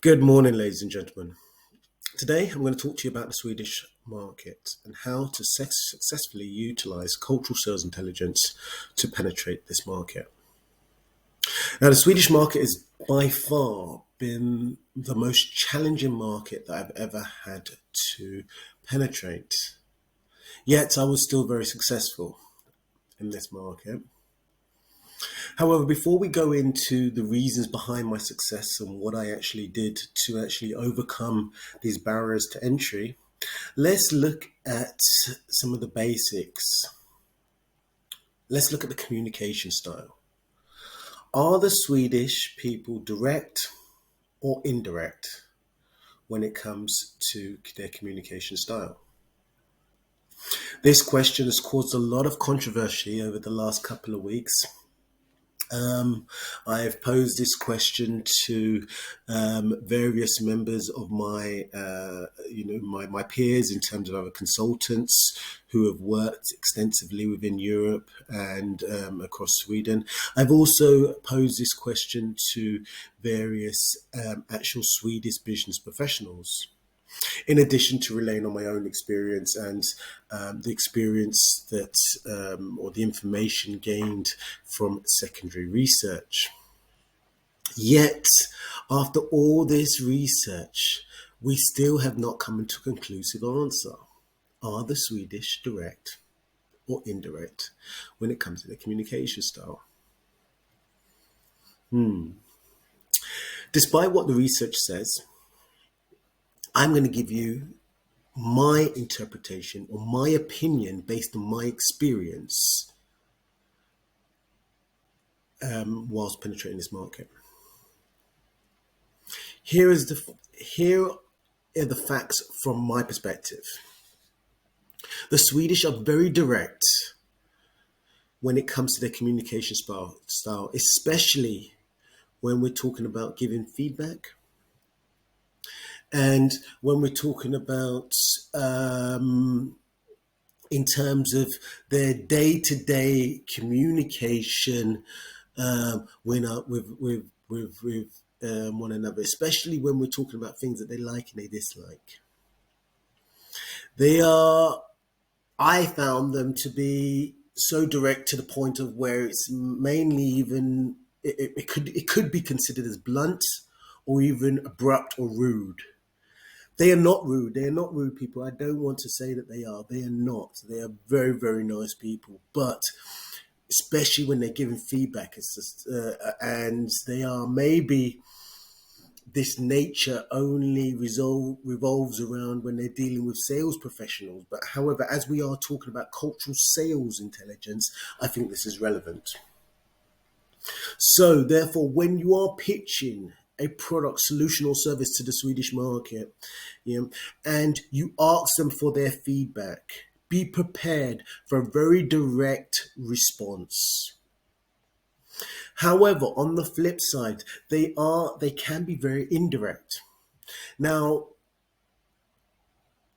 Good morning, ladies and gentlemen. Today, I'm going to talk to you about the Swedish market and how to successfully utilize cultural sales intelligence to penetrate this market. Now, the Swedish market has by far been the most challenging market that I've ever had to penetrate. Yet, I was still very successful in this market. However, before we go into the reasons behind my success and what I actually did to actually overcome these barriers to entry, let's look at some of the basics. Let's look at the communication style. Are the Swedish people direct or indirect when it comes to their communication style? This question has caused a lot of controversy over the last couple of weeks. I've posed this question to various members of my peers in terms of other consultants who have worked extensively within Europe and across Sweden. I've also posed this question to various actual Swedish business professionals, in addition to relying on my own experience and the experience that or the information gained from secondary research. Yet, after all this research, we still have not come to a conclusive answer. Are the Swedish direct or indirect when it comes to their communication style? Despite what the research says, I'm going to give you my interpretation or my opinion based on my experience whilst penetrating this market. Here are the facts from my perspective. The Swedish are very direct when it comes to their communication style, especially when we're talking about giving feedback. And when we're talking about in terms of their day-to-day communication with one another, especially when we're talking about things that they like and they dislike. I found them to be so direct to the point of where it's mainly even, it could be considered as blunt or even abrupt or rude. They are not rude. They are not rude people. I don't want to say that they are. They are not. They are very, very nice people. But especially when they're giving feedback, it's just, and they are maybe this nature only revolves around when they're dealing with sales professionals. But however, as we are talking about cultural sales intelligence, I think this is relevant. So therefore, when you are pitching a product, solution or service to the Swedish market, and you ask them for their feedback, be prepared for a very direct response. However, on the flip side, they can be very indirect. Now,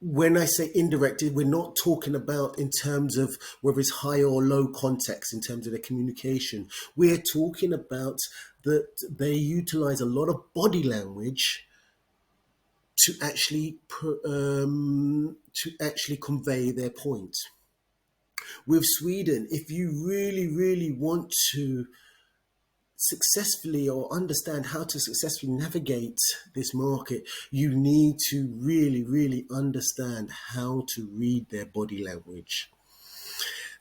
when I say indirect, we're not talking about in terms of whether it's high or low context in terms of their communication. We're talking about that they utilize a lot of body language to actually convey their point. With Sweden, if you really, really want to successfully or understand how to successfully navigate this market, you need to really, really understand how to read their body language.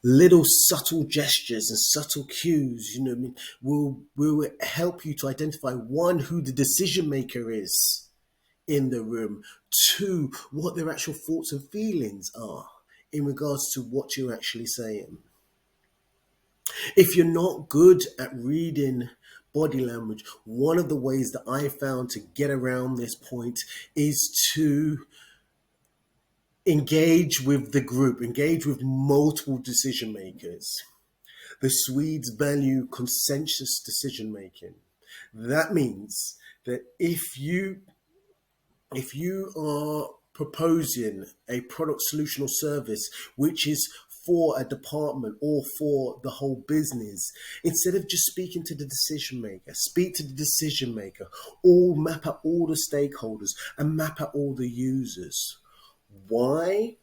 Little subtle gestures and subtle cues, will help you to identify, one, who the decision maker is in the room, two, what their actual thoughts and feelings are in regards to what you're actually saying. If you're not good at reading body language, one of the ways that I found to get around this point is to engage with the group, engage with multiple decision makers. The Swedes value consensus decision making. That means that if you are proposing a product, solution or service which is for a department or for the whole business. Instead of just speaking to the decision maker, speak to the decision maker, or map out all the stakeholders and map out all the users. Why?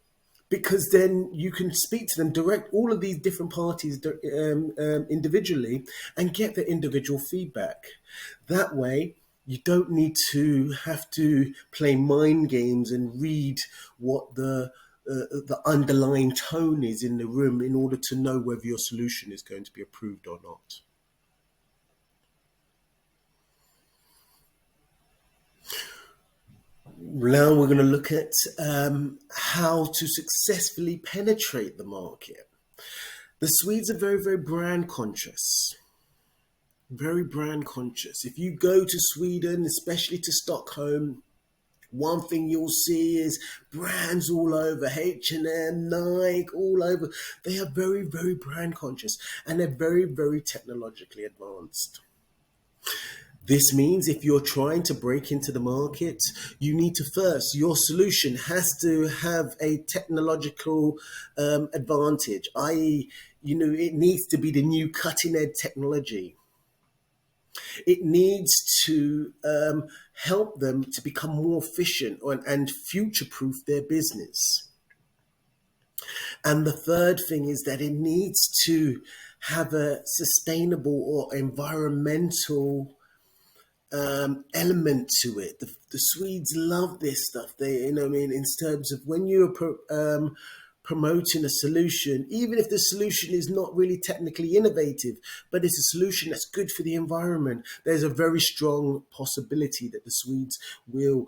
Because then you can speak to them direct, all of these different parties individually, and get the individual feedback. That way, you don't need to have to play mind games and read what the underlying tone is in the room in order to know whether your solution is going to be approved or not. Now we're going to look at how to successfully penetrate the market. The Swedes are very, very brand conscious. Very brand conscious. If you go to Sweden, especially to Stockholm, one thing you'll see is brands all over, H&M, Nike, all over. They are very, very brand conscious, and they're very, very technologically advanced. This means if you're trying to break into the market, you need to first, your solution has to have a technological advantage, i.e., it needs to be the new cutting edge technology. It needs to help them to become more efficient and future-proof their business. And the third thing is that it needs to have a sustainable or environmental element to it. The Swedes love this stuff. They, in terms of when you're promoting a solution, even if the solution is not really technically innovative, but it's a solution that's good for the environment, there's a very strong possibility that the Swedes will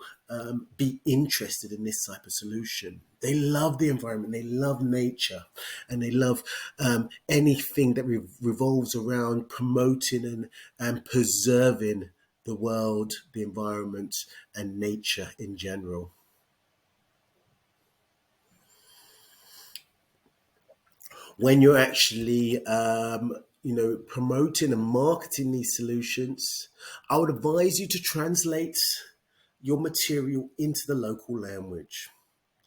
be interested in this type of solution. They love the environment, they love nature, and they love anything that revolves around promoting and preserving the world, the environment, and nature in general. When you're actually, promoting and marketing these solutions, I would advise you to translate your material into the local language.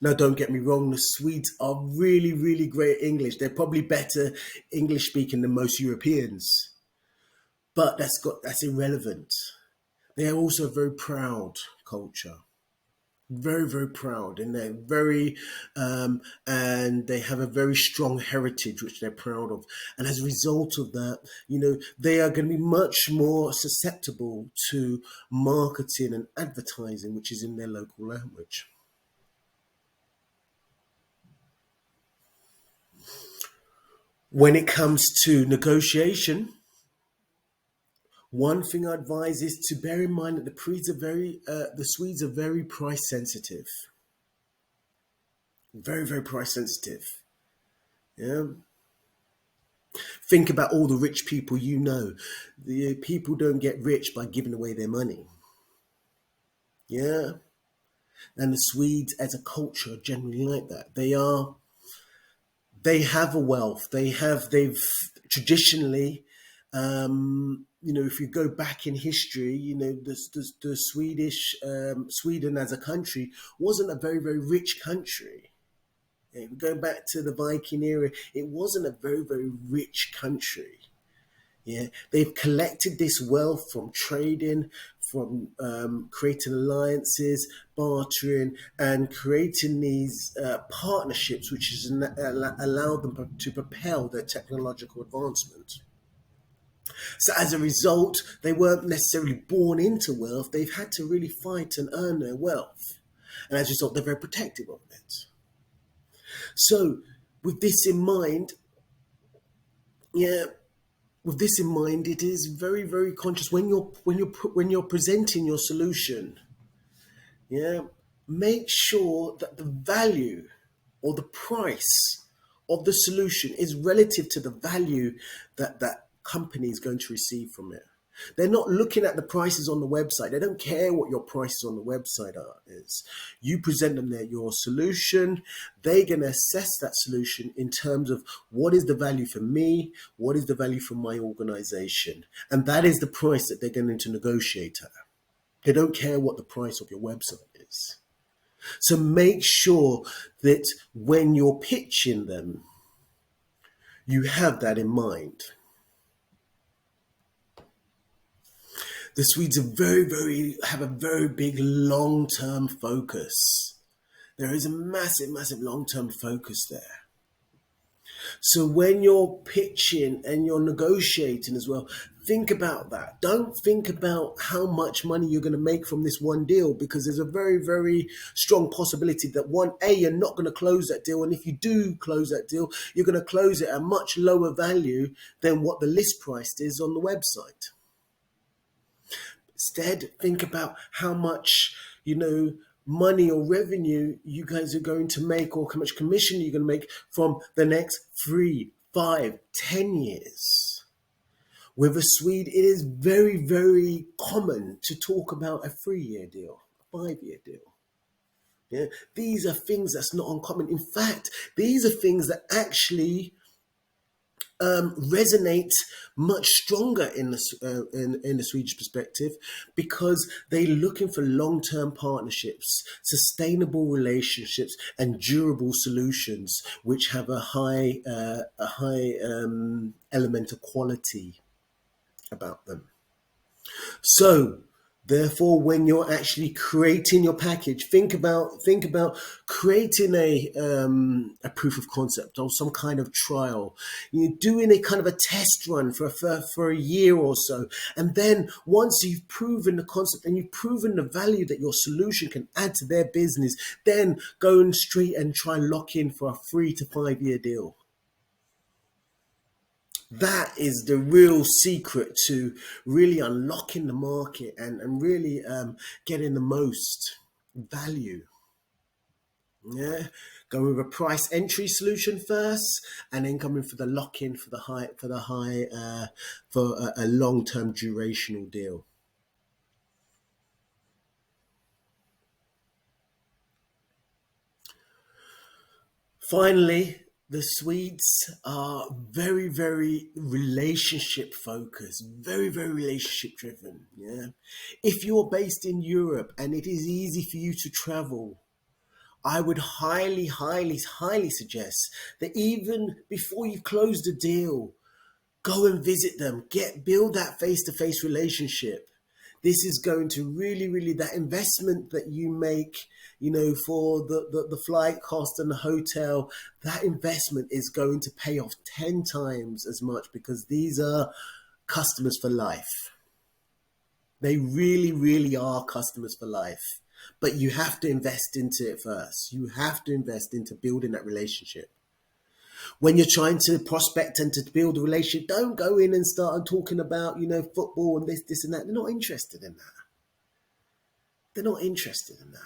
Now, don't get me wrong, the Swedes are really, really great at English. They're probably better English speaking than most Europeans, but that's irrelevant. They are also a very proud culture, very, very proud, and they're and they have a very strong heritage which they're proud of. And as a result of that, they are going to be much more susceptible to marketing and advertising, which is in their local language. When it comes to negotiation, one thing I advise is to bear in mind that the Swedes are very price sensitive, very, very price sensitive. Yeah. Think about all the rich people you know. The people don't get rich by giving away their money. Yeah. And the Swedes as a culture are generally like that. They have a wealth. They've traditionally, if you go back in history, the Swedish, Sweden as a country wasn't a very, very rich country. Going back to the Viking era, it wasn't a very, very rich country. Yeah, they've collected this wealth from trading, from creating alliances, bartering, and creating these partnerships, which has allowed them to propel their technological advancement. So as a result, they weren't necessarily born into wealth. They've had to really fight and earn their wealth. And as a result, they're very protective of it. So with this in mind, it is very, very conscious when you're presenting your solution. Yeah, make sure that the value or the price of the solution is relative to the value that that company is going to receive from it. They're not looking at the prices on the website. They don't care what your prices on the website is. You present them your solution. They're going to assess that solution in terms of what is the value for me, what is the value for my organization. And that is the price that they're going to negotiate at. They don't care what the price of your website is. So make sure that when you're pitching them, you have that in mind. The Swedes are have a very big long-term focus. There is a massive long-term focus there. So when you're pitching and you're negotiating as well, think about that. Don't think about how much money you're going to make from this one deal, because there's a very strong possibility that you're not going to close that deal. And if you do close that deal, you're going to close it at a much lower value than what the list price is on the website. Instead, think about how much, money or revenue you guys are going to make, or how much commission you're going to make from the next 3, 5, 10 years. With a Swede, it is very common to talk about a 3-year deal, a 5-year deal. Yeah, these are things that's not uncommon. In fact, these are things that actually resonate much stronger in the Swedish perspective, because they're looking for long-term partnerships, sustainable relationships, and durable solutions which have a high element of quality about them. So therefore, when you're actually creating your package, think about creating a proof of concept or some kind of trial. You're doing a kind of a test run for a year or so, and then once you've proven the concept and you've proven the value that your solution can add to their business, then go and straight and try and lock in for a 3 to 5 year deal. That is the real secret to really unlocking the market and really getting the most value. Yeah, go with a price entry solution first, and then coming for the lock-in for a long-term durational deal. Finally, the Swedes are very relationship focused, very relationship driven. Yeah. If you're based in Europe and it is easy for you to travel, I would highly suggest that even before you close the deal, go and visit them, build that face-to-face relationship. This is going to really, that investment that you make, for the flight cost and the hotel, that investment is going to pay off 10 times as much, because these are customers for life. They really are customers for life. But you have to invest into it first. You have to invest into building that relationship. When you're trying to prospect and to build a relationship, don't go in and start talking about, football and this and that. They're not interested in that. They're not interested in that.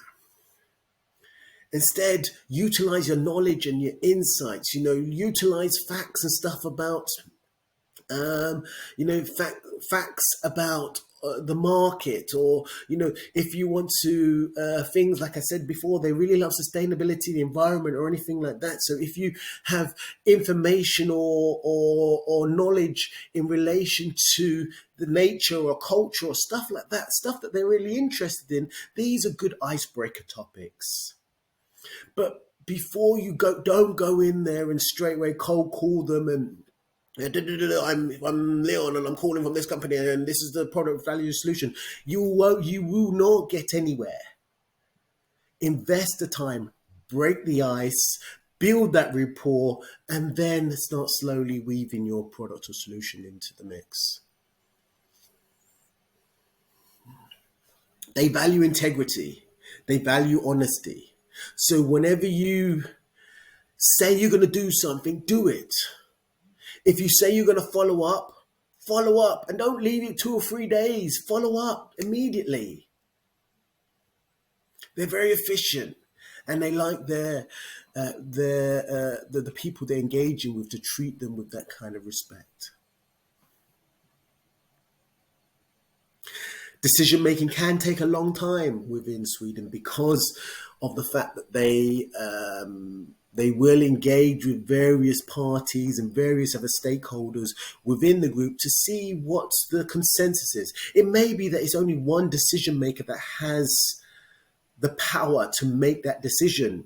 Instead, utilize your knowledge and your insights, utilize facts and stuff about, facts about the market, or if you want to things like I said before, they really love sustainability, the environment, or anything like that. So if you have information or knowledge in relation to the nature or culture or stuff like that, stuff that they're really interested in, these are good icebreaker topics. But before you go, don't go in there and straight away cold call them and I'm Leon and I'm calling from this company and this is the product value solution. You will not get anywhere. Invest the time, break the ice, build that rapport, and then start slowly weaving your product or solution into the mix. They value integrity. They value honesty. So whenever you say you're going to do something, do it. If you say you're going to follow up, and don't leave it 2 or 3 days. Follow up immediately. They're very efficient, and they like the people they're engaging with to treat them with that kind of respect. Decision making can take a long time within Sweden because of the fact that they will engage with various parties and various other stakeholders within the group to see what the consensus is. It may be that it's only one decision maker that has the power to make that decision,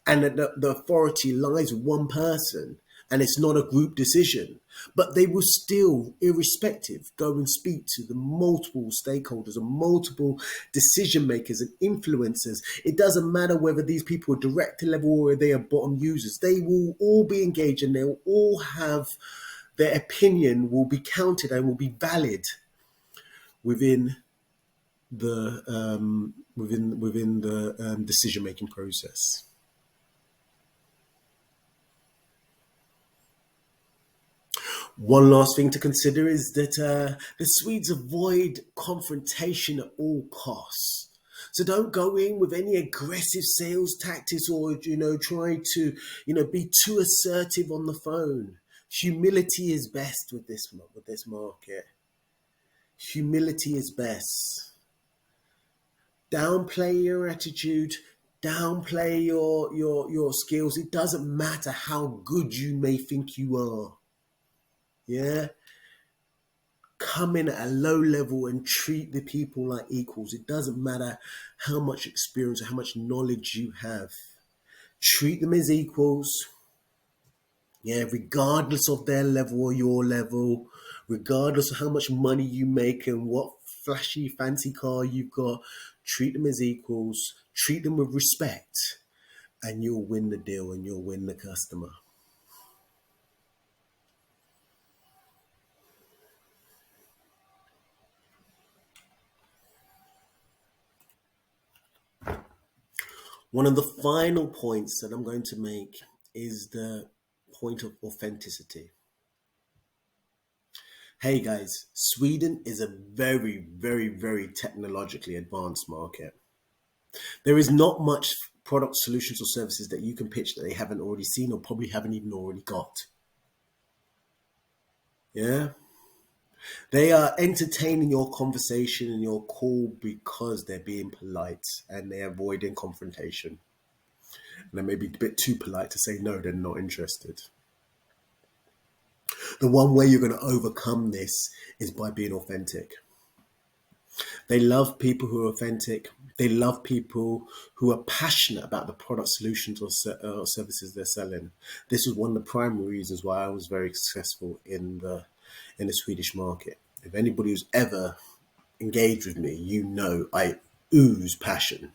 and that the authority lies with one person. and it's not a group decision. But they will still, irrespective, go and speak to the multiple stakeholders and multiple decision makers and influencers. It doesn't matter whether these people are director level or they are bottom users. They will all be engaged and they'll all have their opinion will be counted and will be valid within the decision making process. One last thing to consider is that the Swedes avoid confrontation at all costs. So don't go in with any aggressive sales tactics or try to be too assertive on the phone. Humility is best with this market. Humility is best. Downplay your attitude, downplay your skills. It doesn't matter how good you may think you are. Yeah. Come in at a low level and treat the people like equals. It doesn't matter how much experience or how much knowledge you have. Treat them as equals. Yeah, regardless of their level or your level, regardless of how much money you make and what flashy fancy car you've got, treat them as equals, treat them with respect, and you'll win the deal and you'll win the customer. One of the final points that I'm going to make is the point of authenticity. Hey guys, Sweden is a very, very, very technologically advanced market. There is not much product solutions or services that you can pitch that they haven't already seen or probably haven't even already got. Yeah. They are entertaining your conversation and your call because they're being polite and they're avoiding confrontation. And they may be a bit too polite to say no, they're not interested. The one way you're going to overcome this is by being authentic. They love people who are authentic. They love people who are passionate about the product solutions or services they're selling. This was one of the primary reasons why I was very successful in the Swedish market. If anybody who's ever engaged with me, I ooze passion.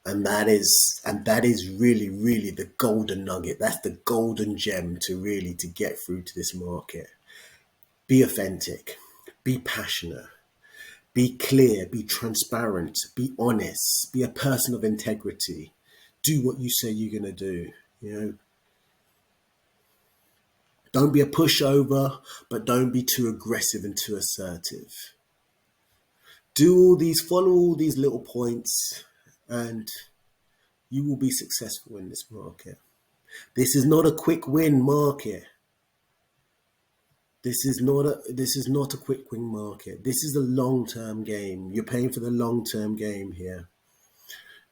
And that is really, really the golden nugget. That's the golden gem to get through to this market. Be authentic, be passionate, be clear, be transparent, be honest, be a person of integrity. Do what you say you're going to do, Don't be a pushover, but don't be too aggressive and too assertive. Follow all these little points, and you will be successful in this market. This is not a quick win market. This is not a quick win market. This is a long-term game. You're playing for the long-term game here.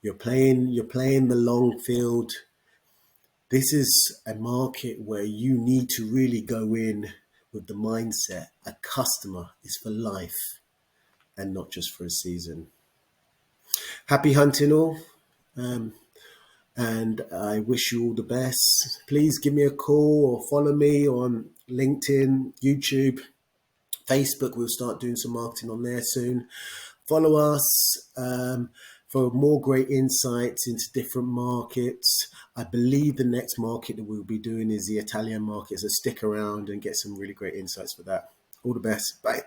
You're playing the long field. This is a market where you need to really go in with the mindset a customer is for life and not just for a season. Happy hunting all. And I wish you all the best. Please give me a call or follow me on LinkedIn, YouTube, Facebook. We'll start doing some marketing on there soon. Follow us for more great insights into different markets. I believe the next market that we'll be doing is the Italian market, so stick around and get some really great insights for that. All the best. Bye.